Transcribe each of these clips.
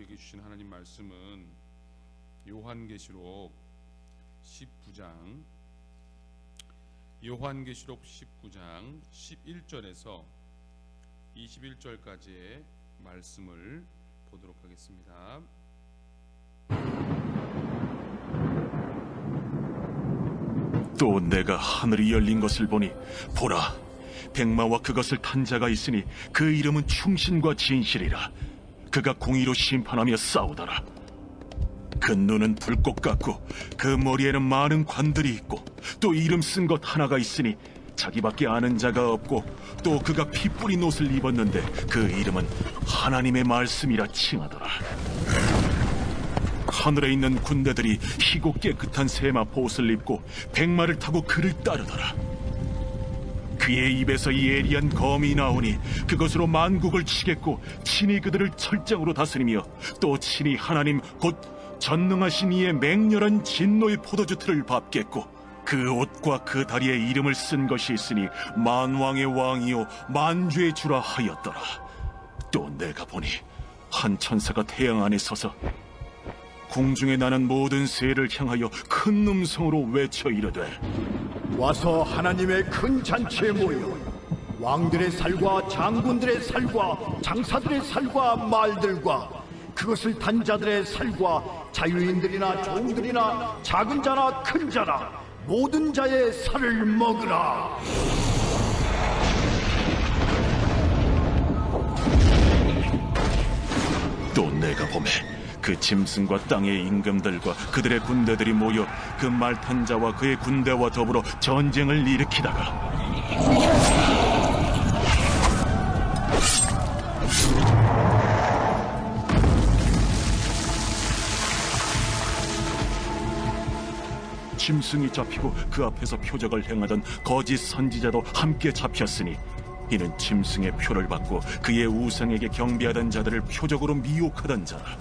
우리에게 주신 하나님 말씀은 요한계시록 19장 11절에서 21절까지의 말씀을 보도록 하겠습니다. 또 내가 하늘이 열린 것을 보니 보라, 백마와 그것을 탄 자가 있으니 그 이름은 충신과 진실이라. 그가 공의로 심판하며 싸우더라. 그 눈은 불꽃 같고 그 머리에는 많은 관들이 있고 또 이름 쓴 것 하나가 있으니 자기밖에 아는 자가 없고 또 그가 피 뿌린 옷을 입었는데 그 이름은 하나님의 말씀이라 칭하더라. 하늘에 있는 군대들이 희고 깨끗한 세마포 옷을 입고 백마를 타고 그를 따르더라. 그의 입에서 예리한 검이 나오니 그것으로 만국을 치겠고 친히 그들을 철장으로 다스리며 또 친히 하나님 곧 전능하신 이의 맹렬한 진노의 포도주 틀을 밟겠고 그 옷과 그 다리에 이름을 쓴 것이 있으니 만왕의 왕이요 만주의 주라 하였더라. 또 내가 보니 한 천사가 태양 안에 서서 공중에 나는 모든 새를 향하여 큰 음성으로 외쳐 이르되, 와서 하나님의 큰 잔치에 모여 왕들의 살과 장군들의 살과 장사들의 살과 말들과 그것을 단 자들의 살과 자유인들이나 종들이나 작은 자나 큰 자나 모든 자의 살을 먹으라. 또 내가 보매 그 짐승과 땅의 임금들과 그들의 군대들이 모여 그 말 탄 자와 그의 군대와 더불어 전쟁을 일으키다가 짐승이 잡히고 그 앞에서 표적을 행하던 거짓 선지자도 함께 잡혔으니 이는 짐승의 표를 받고 그의 우상에게 경배하던 자들을 표적으로 미혹하던 자라.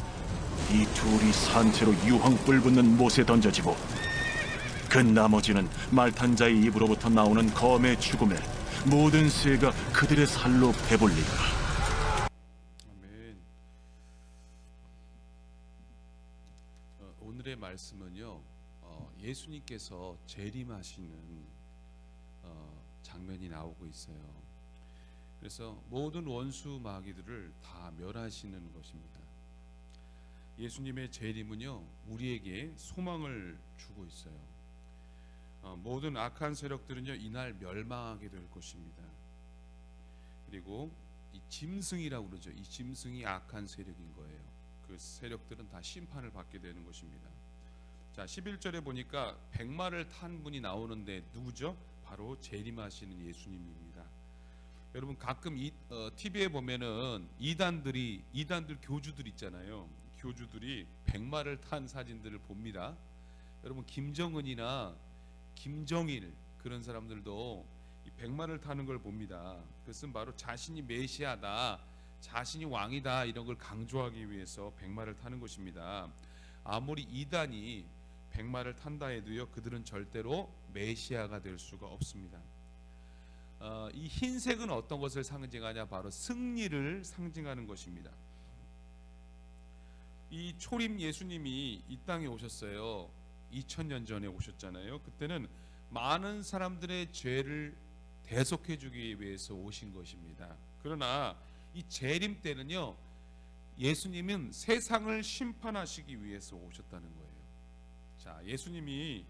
이 둘이 산채로 유황불 붙는 못에 던져지고 그 나머지는 말탄 자의 입으로부터 나오는 검의 죽음에 모든 새가 그들의 살로 배불리더라. 아멘. 오늘의 말씀은요, 예수님께서 재림하시는 장면이 나오고 있어요. 그래서 모든 원수 마귀들을 다 멸하시는 것입니다. 예수님의 재림은요, 우리에게 소망을 주고 있어요. 모든 악한 세력들은요, 이날 멸망하게 될 것입니다. 그리고 이 짐승이라고 그러죠. 이 짐승이 악한 세력인 거예요. 그 세력들은 다 심판을 받게 되는 것입니다. 자, 11절에 보니까 백마를 탄 분이 나오는데 누구죠? 바로 재림하시는 예수님입니다. 여러분 가끔 TV에 보면은 이단들 교주들 있잖아요. 교주들이 백마를 탄 사진들을 봅니다. 여러분 김정은이나 김정일 그런 사람들도 이 백마를 타는 걸 봅니다. 그것은 바로 자신이 메시아다, 자신이 왕이다 이런 걸 강조하기 위해서 백마를 타는 것입니다. 아무리 이단이 백마를 탄다 해도요, 그들은 절대로 메시아가 될 수가 없습니다. 이 흰색은 어떤 것을 상징하냐? 바로 승리를 상징하는 것입니다. 이 초림 예수님이 이 땅에 오셨어요. 2000년 전에 오셨잖아요. 그때는 많은 사람들의 죄를 대속해 주기 위해서 오신 것입니다. 그러나 이 재림 때는요, 예수님은 세상을 심판하시기 위해서 오셨다는 거예요. 자, 예수님의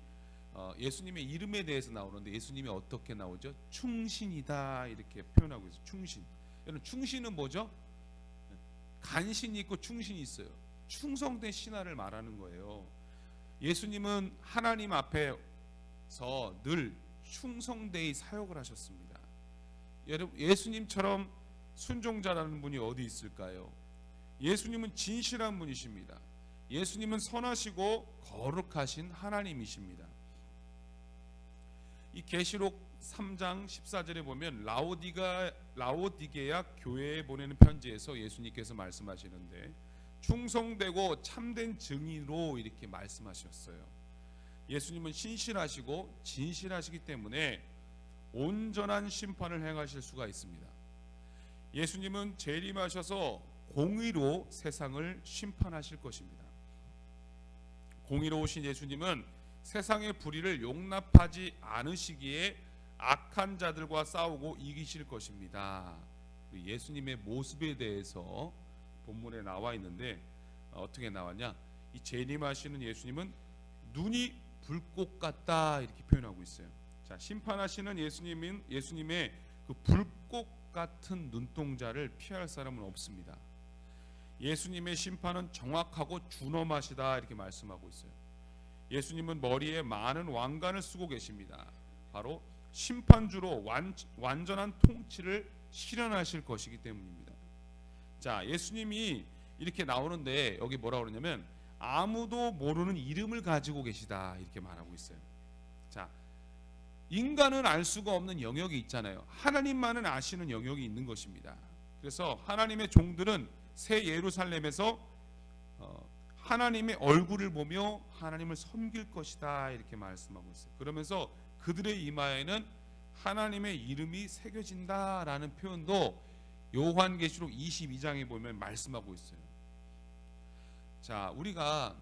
이름에 대해서 나오는데 예수님이 어떻게 나오죠? 충신이다 이렇게 표현하고 있어요. 충신. 여러분 충신은 뭐죠? 간신이 있고 충신이 있어요. 충성된 신하를 말하는 거예요. 예수님은 하나님 앞에서 늘 충성되이 사역을 하셨습니다. 여러분 예수님처럼 순종자라는 분이 어디 있을까요? 예수님은 진실한 분이십니다. 예수님은 선하시고 거룩하신 하나님이십니다. 이 계시록 3장 14절에 보면 라오디게아 교회에 보내는 편지에서 예수님께서 말씀하시는데 충성되고 참된 증인으로 이렇게 말씀하셨어요. 예수님은 신실하시고 진실하시기 때문에 온전한 심판을 행하실 수가 있습니다. 예수님은 재림하셔서 공의로 세상을 심판하실 것입니다. 공의로우신 예수님은 세상의 불의를 용납하지 않으시기에 악한 자들과 싸우고 이기실 것입니다. 예수님의 모습에 대해서 본문에 나와 있는데 어떻게 나왔냐? 이 재림하시는 예수님은 눈이 불꽃 같다 이렇게 표현하고 있어요. 자, 심판하시는 예수님의 그 불꽃 같은 눈동자를 피할 사람은 없습니다. 예수님의 심판은 정확하고 준엄하시다 이렇게 말씀하고 있어요. 예수님은 머리에 많은 왕관을 쓰고 계십니다. 바로 심판주로 완전한 통치를 실현하실 것이기 때문입니다. 자, 예수님이 이렇게 나오는데 여기 뭐라고 그러냐면 아무도 모르는 이름을 가지고 계시다 이렇게 말하고 있어요. 자, 인간은 알 수가 없는 영역이 있잖아요. 하나님만은 아시는 영역이 있는 것입니다. 그래서 하나님의 종들은 새 예루살렘에서 하나님의 얼굴을 보며 하나님을 섬길 것이다 이렇게 말씀하고 있어요. 그러면서 그들의 이마에는 하나님의 이름이 새겨진다라는 표현도 요한계시록 22장에 보면 말씀하고 있어요. 자, 우리가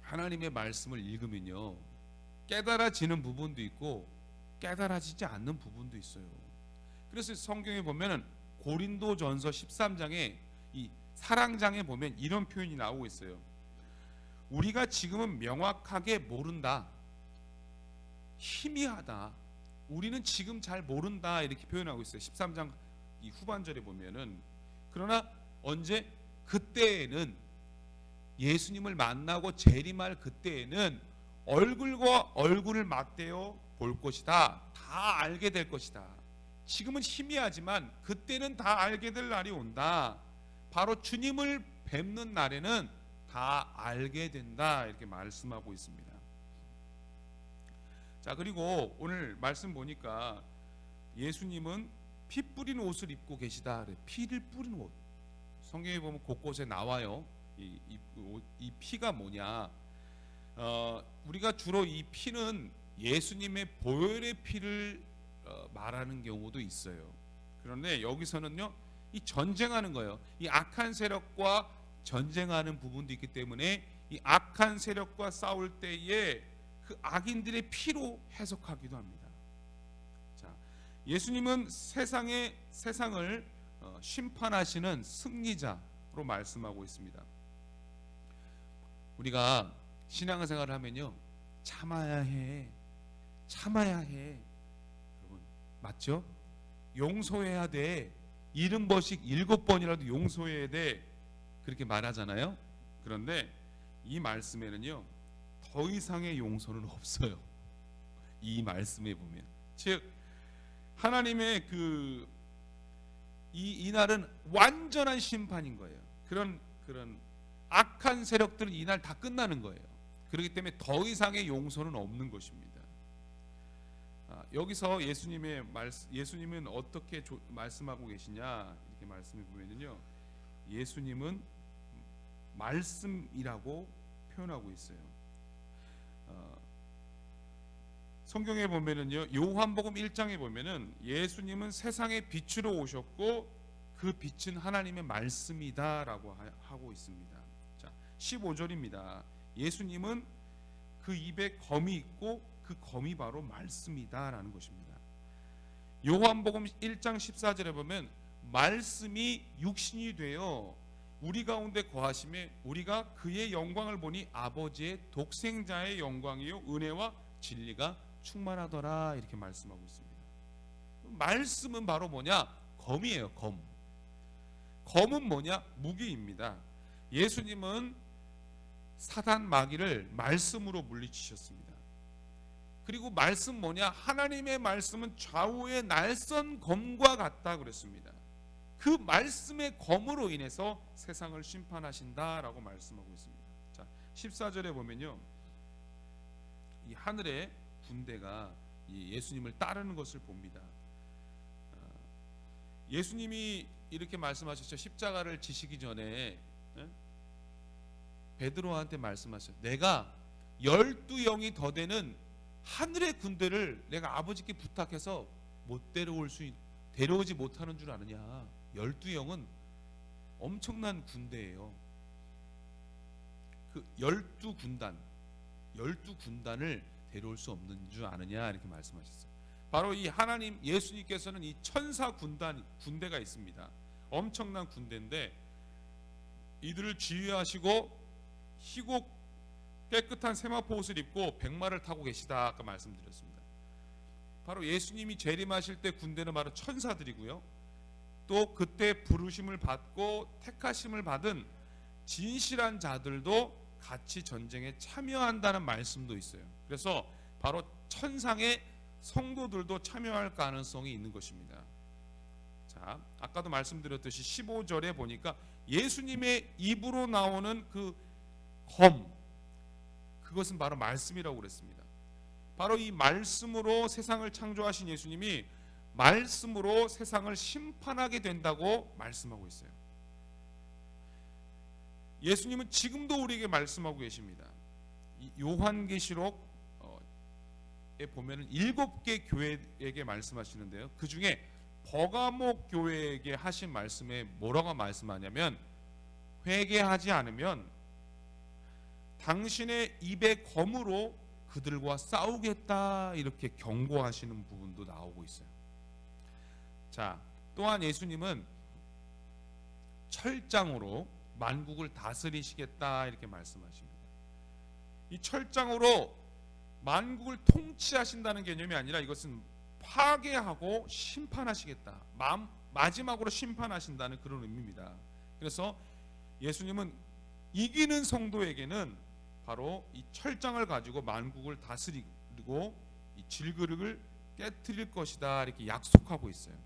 하나님의 말씀을 읽으면요, 깨달아지는 부분도 있고 깨달아지지 않는 부분도 있어요. 그래서 성경에 보면은 고린도전서 13장에 이 사랑장에 보면 이런 표현이 나오고 있어요. 우리가 지금은 명확하게 모른다, 희미하다, 우리는 지금 잘 모른다 이렇게 표현하고 있어요. 13장 이 후반절에 보면은. 그러나 언제? 그때에는 예수님을 만나고 재림할 그때에는 얼굴과 얼굴을 맞대어 볼 것이다. 다 알게 될 것이다. 지금은 희미하지만 그때는 다 알게 될 날이 온다. 바로 주님을 뵙는 날에는 다 알게 된다 이렇게 말씀하고 있습니다. 자, 그리고 오늘 말씀 보니까 예수님은 피 뿌린 옷을 입고 계시다. 피를 뿌린 옷. 성경에 보면 곳곳에 나와요. 이 피가 뭐냐? 우리가 주로 이 피는 예수님의 보혈의 피를 말하는 경우도 있어요. 그런데 여기서는요, 이 전쟁하는 거예요. 이 악한 세력과 전쟁하는 부분도 있기 때문에 이 악한 세력과 싸울 때에 그 악인들의 피로 해석하기도 합니다. 자, 예수님은 세상을 심판하시는 승리자로 말씀하고 있습니다. 우리가 신앙생활을 하면요, 참아야 해. 여러분, 맞죠? 용서해야 돼. 70번씩 7번이라도 용서해야 돼. 그렇게 말하잖아요. 그런데 이 말씀에는요, 더 이상의 용서는 없어요. 이 말씀에 보면, 즉 하나님의 이 날은 완전한 심판인 거예요. 그런 악한 세력들은 이날 다 끝나는 거예요. 그렇기 때문에 더 이상의 용서는 없는 것입니다. 여기서 예수님은 어떻게 말씀하고 계시냐 이렇게 말씀해 보면요, 예수님은 말씀이라고 표현하고 있어요. 성경에 보면은요, 요한복음 1장에 보면은 예수님은 세상의 빛으로 오셨고 그 빛은 하나님의 말씀이다라고 하고 있습니다. 자, 15절입니다. 예수님은 그 입에 검이 있고 그 검이 바로 말씀이다라는 것입니다. 요한복음 1장 14절에 보면 말씀이 육신이 되어 우리 가운데 거하심에 우리가 그의 영광을 보니 아버지의 독생자의 영광이요 은혜와 진리가 충만하더라 이렇게 말씀하고 있습니다. 말씀은 바로 뭐냐? 검이에요. 검은 뭐냐? 무기입니다. 예수님은 사단 마귀를 말씀으로 물리치셨습니다. 그리고 말씀 뭐냐? 하나님의 말씀은 좌우의 날선 검과 같다 그랬습니다. 그 말씀의 검으로 인해서 세상을 심판하신다라고 말씀하고 있습니다. 자, 14절에 보면요, 이 하늘의 군대가 이 예수님을 따르는 것을 봅니다. 예수님이 이렇게 말씀하셨죠. 십자가를 지시기 전에 베드로한테 말씀하셨어요. 내가 12영이 더 되는 하늘의 군대를 내가 아버지께 부탁해서 못 데려오지 못하는 줄 아느냐. 12영은 엄청난 군대예요. 그 12군단, 12군단을 데려올 수 없는 줄 아느냐 이렇게 말씀하셨어요. 바로 이 하나님 예수님께서는 이 천사 군대가 있습니다. 엄청난 군대인데 이들을 지휘하시고 희고 깨끗한 세마포 옷을 입고 백마를 타고 계시다 아까 말씀드렸습니다. 바로 예수님이 재림하실 때 군대는 바로 천사들이고요. 또 그때 부르심을 받고 택하심을 받은 진실한 자들도 같이 전쟁에 참여한다는 말씀도 있어요. 그래서 바로 천상의 성도들도 참여할 가능성이 있는 것입니다. 자, 아까도 말씀드렸듯이 15절에 보니까 예수님의 입으로 나오는 그 검, 그것은 바로 말씀이라고 그랬습니다. 바로 이 말씀으로 세상을 창조하신 예수님이 말씀으로 세상을 심판하게 된다고 말씀하고 있어요. 예수님은 지금도 우리에게 말씀하고 계십니다. 이 요한계시록에 보면은 7개 교회에게 말씀하시는데요. 그 중에 버가모 교회에게 하신 말씀에 뭐라고 말씀하냐면, 회개하지 않으면 당신의 입의 검으로 그들과 싸우겠다 이렇게 경고하시는 부분도 나오고 있어요. 자, 또한 예수님은 철장으로 만국을 다스리시겠다 이렇게 말씀하십니다. 이 철장으로 만국을 통치하신다는 개념이 아니라 이것은 파괴하고 심판하시겠다, 마지막으로 심판하신다는 그런 의미입니다. 그래서 예수님은 이기는 성도에게는 바로 이 철장을 가지고 만국을 다스리고 이 질그릇을 깨트릴 것이다 이렇게 약속하고 있어요.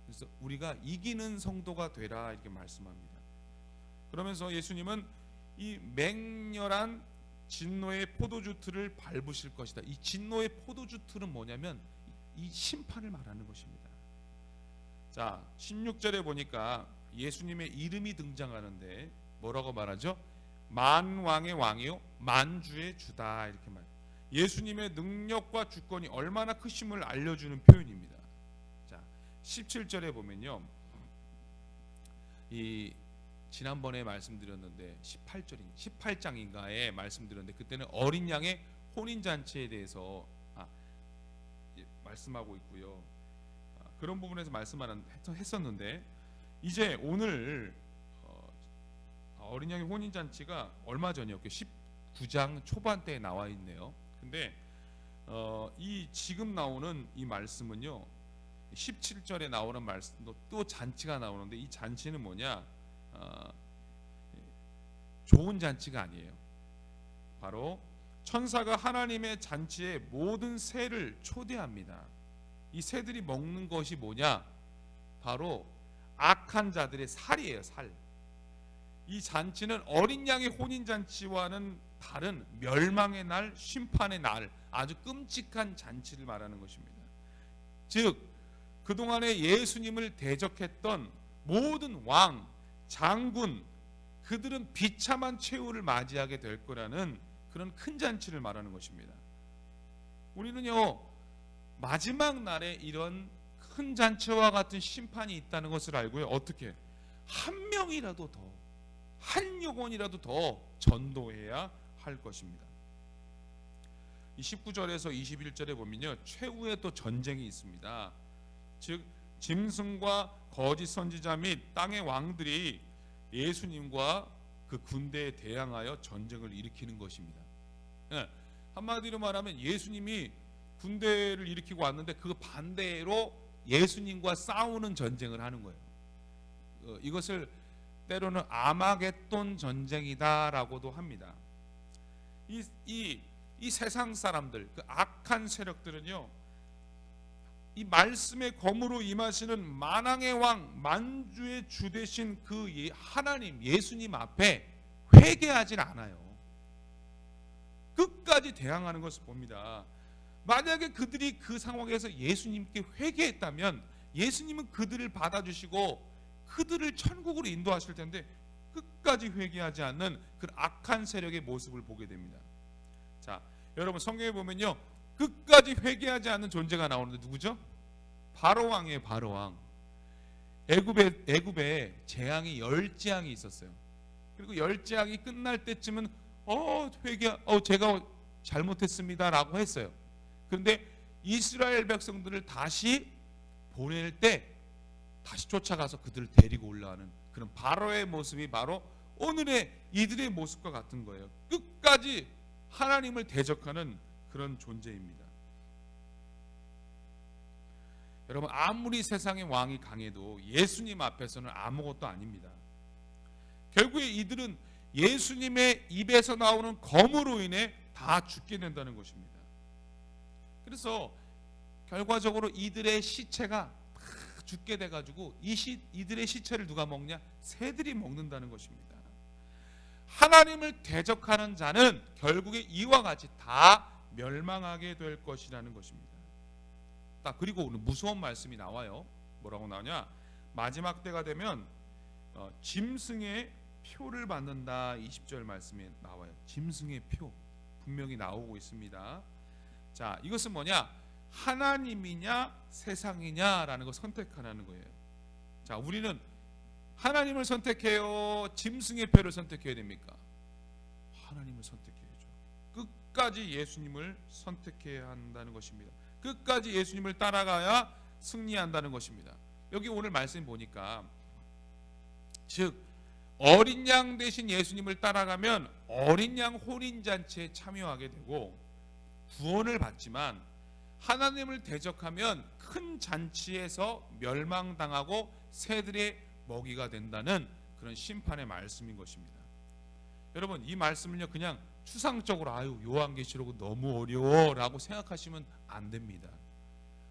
그래서 우리가 이기는 성도가 되라 이렇게 말씀합니다. 그러면서 예수님은 이 맹렬한 진노의 포도주 틀을 밟으실 것이다. 이 진노의 포도주 틀은 뭐냐면 이 심판을 말하는 것입니다. 자, 16절에 보니까 예수님의 이름이 등장하는데 뭐라고 말하죠? 만왕의 왕이요 만주의 주다 이렇게 말. 예수님의 능력과 주권이 얼마나 크심을 알려주는 표현입니다. 자, 17절에 보면요, 이 지난번에 말씀드렸는데 18장인가에 말씀드렸는데 그때는 어린 양의 혼인 잔치에 대해서 말씀하고 있고요. 그런 부분에서 말씀을 했었는데 이제 오늘 어린 양의 혼인 잔치가 얼마 전이었고요. 19장 초반대에 나와 있네요. 근데 이 지금 나오는 이 말씀은요, 17절에 나오는 말씀도 또 잔치가 나오는데 이 잔치는 뭐냐? 좋은 잔치가 아니에요. 바로 천사가 하나님의 잔치에 모든 새를 초대합니다. 이 새들이 먹는 것이 뭐냐? 바로 악한 자들의 살이에요. 살. 이 잔치는 어린 양의 혼인 잔치와는 다른 멸망의 날, 심판의 날, 아주 끔찍한 잔치를 말하는 것입니다. 즉 그동안에 예수님을 대적했던 모든 왕, 장군, 그들은 비참한 최후를 맞이하게 될 거라는 그런 큰 잔치를 말하는 것입니다. 우리는요, 마지막 날에 이런 큰 잔치와 같은 심판이 있다는 것을 알고요, 어떻게 한 명이라도 더, 한 영혼이라도 더 전도해야 할 것입니다. 이 19절에서 21절에 보면요, 최후의 또 전쟁이 있습니다. 즉 짐승과 거짓 선지자 및 땅의 왕들이 예수님과 그 군대에 대항하여 전쟁을 일으키는 것입니다. 한마디로 말하면 예수님이 군대를 일으키고 왔는데 그 반대로 예수님과 싸우는 전쟁을 하는 거예요. 이것을 때로는 아마겟돈 전쟁이다라고도 합니다. 이 세상 사람들, 그 악한 세력들은요, 이 말씀의 검으로 임하시는 만왕의 왕, 만주의 주 되신 그 하나님 예수님 앞에 회개하진 않아요. 끝까지 대항하는 것을 봅니다. 만약에 그들이 그 상황에서 예수님께 회개했다면 예수님은 그들을 받아주시고 그들을 천국으로 인도하실 텐데 끝까지 회개하지 않는 그 악한 세력의 모습을 보게 됩니다. 자, 여러분 성경에 보면요, 끝까지 회개하지 않는 존재가 나오는데 누구죠? 바로왕이에요. 바로왕. 애굽에 재앙이 10재앙이 있었어요. 그리고 10재앙이 끝날 때쯤은 제가 잘못했습니다라고 했어요. 그런데 이스라엘 백성들을 다시 보낼 때 다시 쫓아가서 그들을 데리고 올라가는 그런 바로의 모습이 바로 오늘의 이들의 모습과 같은 거예요. 끝까지 하나님을 대적하는 그런 존재입니다. 여러분, 아무리 세상의 왕이 강해도 예수님 앞에서는 아무것도 아닙니다. 결국에 이들은 예수님의 입에서 나오는 검으로 인해 다 죽게 된다는 것입니다. 그래서 결과적으로 이들의 시체가 다 죽게 돼가지고 이들의 시체를 누가 먹냐? 새들이 먹는다는 것입니다. 하나님을 대적하는 자는 결국에 이와 같이 다 멸망하게 될 것이라는 것입니다. 그리고 오늘 무서운 말씀이 나와요. 뭐라고 나오냐? 마지막 때가 되면 짐승의 표를 받는다. 20절 말씀에 나와요. 짐승의 표 분명히 나오고 있습니다. 자, 이것은 뭐냐? 하나님이냐 세상이냐라는 걸 선택하라는 거예요. 자, 우리는 하나님을 선택해요, 짐승의 표를 선택해야 됩니까? 하나님을 선택해야죠. 끝까지 예수님을 선택해야 한다는 것입니다. 끝까지 예수님을 따라가야 승리한다는 것입니다. 여기 오늘 말씀 보니까 즉 어린 양 대신 예수님을 따라가면 어린 양 혼인잔치에 참여하게 되고 구원을 받지만 하나님을 대적하면 큰 잔치에서 멸망당하고 새들의 먹이가 된다는 그런 심판의 말씀인 것입니다. 여러분, 이 말씀을요 그냥 추상적으로 요한계시록은 너무 어려워라고 생각하시면 안 됩니다.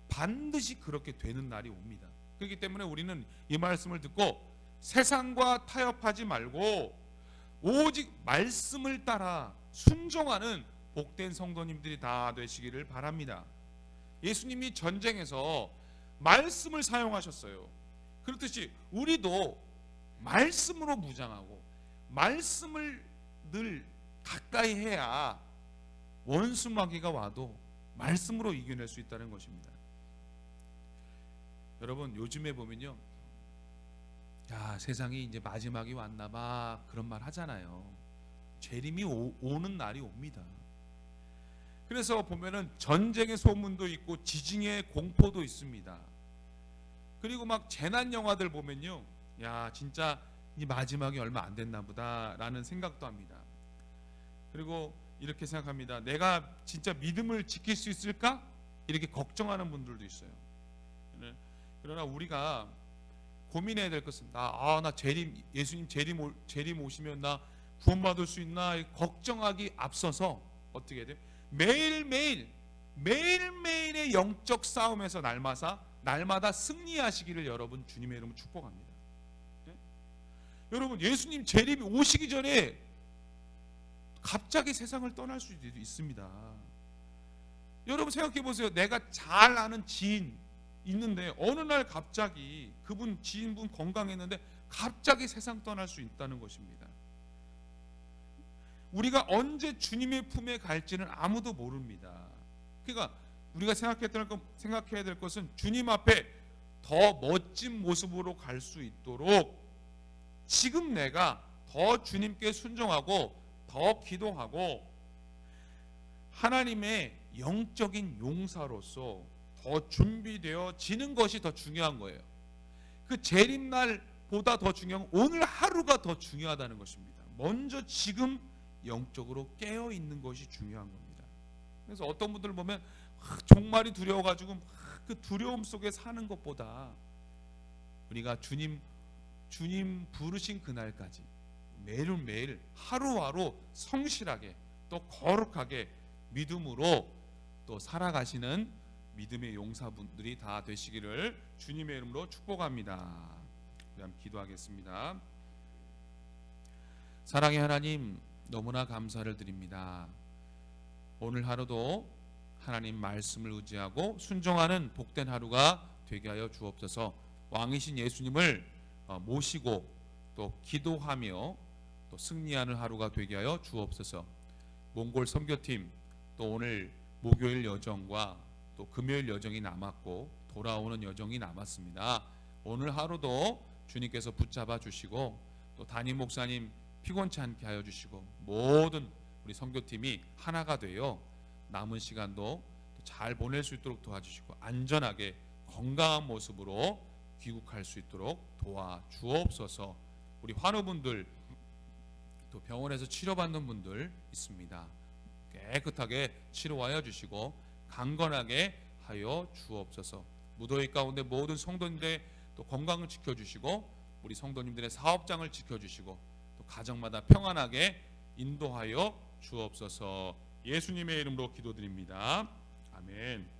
반드시 그렇게 되는 날이 옵니다. 그렇기 때문에 우리는 이 말씀을 듣고 세상과 타협하지 말고 오직 말씀을 따라 순종하는 복된 성도님들이 다 되시기를 바랍니다. 예수님이 전쟁에서 말씀을 사용하셨어요. 그렇듯이 우리도 말씀으로 무장하고 말씀을 늘 가까이 해야 원수 마귀가 와도 말씀으로 이겨낼 수 있다는 것입니다. 여러분, 요즘에 보면요, 세상이 이제 마지막이 왔나 봐 그런 말 하잖아요. 재림이 오는 날이 옵니다. 그래서 보면은 전쟁의 소문도 있고 지진의 공포도 있습니다. 그리고 막 재난 영화들 보면요, 진짜 이 마지막이 얼마 안 됐나 보다라는 생각도 합니다. 그리고 이렇게 생각합니다. 내가 진짜 믿음을 지킬 수 있을까? 이렇게 걱정하는 분들도 있어요. 그러나 우리가 고민해야 될 것은 나 예수님 재림 오시면 나 구원받을 수 있나 걱정하기 앞서서 어떻게 해야 돼요? 매일매일의 영적 싸움에서 날마다 승리하시기를 여러분 주님의 이름으로 축복합니다. 네? 여러분, 예수님 재림이 오시기 전에 갑자기 세상을 떠날 수도 있습니다. 여러분 생각해 보세요. 내가 잘 아는 지인 있는데 어느 날 갑자기 지인분 건강했는데 갑자기 세상 떠날 수 있다는 것입니다. 우리가 언제 주님의 품에 갈지는 아무도 모릅니다. 그러니까 우리가 생각해야 될 것은 주님 앞에 더 멋진 모습으로 갈 수 있도록 지금 내가 더 주님께 순종하고 더 기도하고 하나님의 영적인 용사로서 더 준비되어지는 것이 더 중요한 거예요. 그 재림날보다 더 중요한 오늘 하루가 더 중요하다는 것입니다. 먼저 지금 영적으로 깨어 있는 것이 중요한 겁니다. 그래서 어떤 분들 보면 종말이 두려워가지고 그 두려움 속에 사는 것보다 우리가 주님 부르신 그날까지 매일매일 하루하루 성실하게 또 거룩하게 믿음으로 또 살아가시는 믿음의 용사분들이 다 되시기를 주님의 이름으로 축복합니다. 그럼 기도하겠습니다. 사랑의 하나님, 너무나 감사를 드립니다. 오늘 하루도 하나님 말씀을 의지하고 순종하는 복된 하루가 되게 하여 주옵소서. 왕이신 예수님을 모시고 또 기도하며 또 승리하는 하루가 되게 하여 주옵소서. 몽골 선교팀 또 오늘 목요일 여정과 또 금요일 여정이 남았고 돌아오는 여정이 남았습니다. 오늘 하루도 주님께서 붙잡아 주시고 또 담임 목사님 피곤치 않게 하여 주시고 모든 우리 선교팀이 하나가 되어 남은 시간도 잘 보낼 수 있도록 도와주시고 안전하게 건강한 모습으로 귀국할 수 있도록 도와주옵소서. 우리 환우분들 또 병원에서 치료받는 분들 있습니다. 깨끗하게 치료하여 주시고 강건하게 하여 주옵소서. 무더위 가운데 모든 성도님들의 또 건강을 지켜주시고 우리 성도님들의 사업장을 지켜주시고 또 가정마다 평안하게 인도하여 주옵소서. 예수님의 이름으로 기도드립니다. 아멘.